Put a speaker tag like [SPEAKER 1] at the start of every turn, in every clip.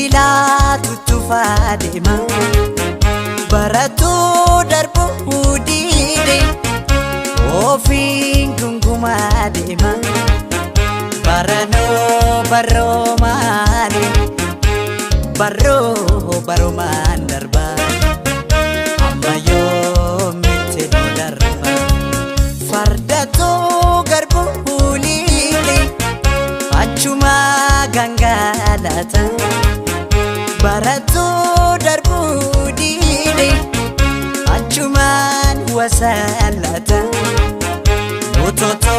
[SPEAKER 1] bila tuttufa deema baratu darbu dide ofin gunguma deema barano baromani baro mandarba ambayo mite darba fardato garbu hulile achuma gangalata baratu darbu dide achuman wasalata utoto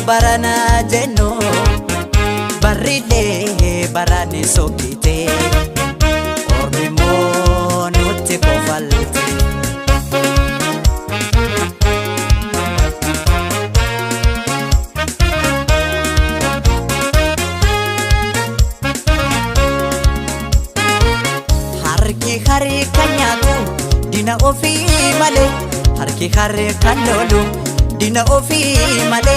[SPEAKER 1] barana jeno barrile barani sokite ormimo nuti kofalte harki kanyatu dina ofi male harki kanolu dina ofi male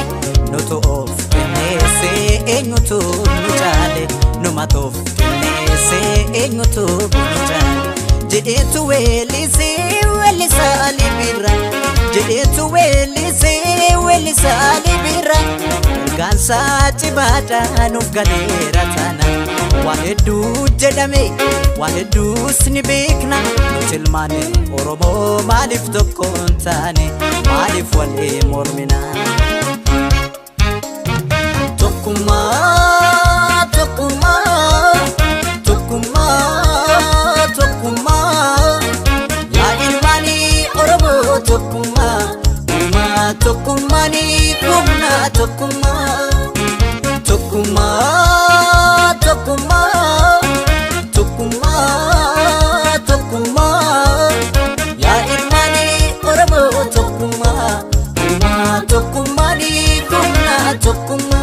[SPEAKER 1] noto of nese enyutu nujale nomato of nese enyutu nujale jedetu welise welisa libira jedetu welisa libira gansa tibada nuf galera tana wahedu jedame wahedu snibikna nutilmane oromo malif dokuntane malif wale mormina tokuma tokuma tokuma tokuma ya ilmani oromo tokuma uma tokumani kumna tokuma tokuma tokuma tokuma tokuma ya ilmani oromo tokuma uma tokumani kumna tokuma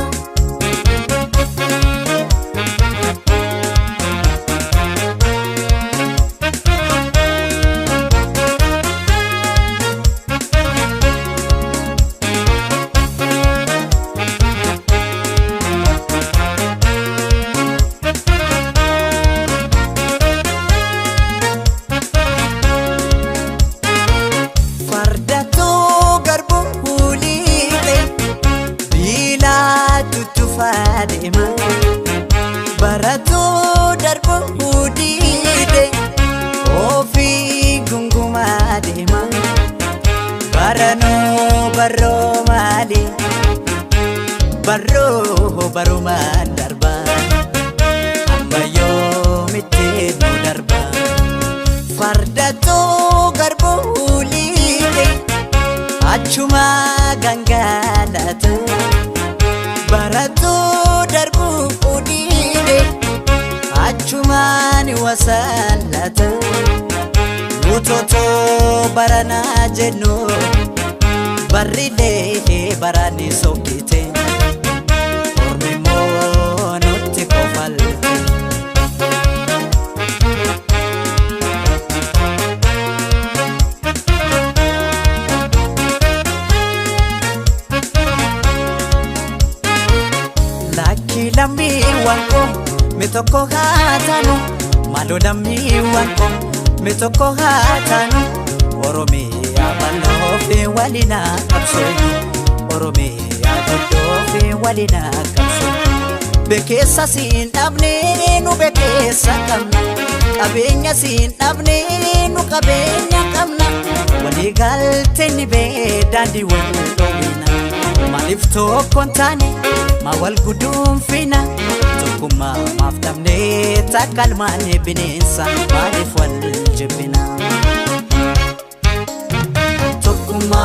[SPEAKER 1] deema baratu darbu dide ofi gunguma deema barano baromali baro mandarba ambayo mite no darba fardatu garbu lide achuma gangalata baratu darbu udide achumani wasalata utoto barana jeno barrile barani sokite ormimo nuti kofalte lambi wanko mitoko hatano malo lambi wanko mitoko hatano oromia balofe walina kapsoni oromia balofe walina kapsoni bekesa sin abne nu bekesa kamna kabenya sin abne nu kabenya kamna waligal teni be dandi wondowina malifto kontani mawal gudum fina tokuma maftamne takalmane binensa malif wal jibina tokuma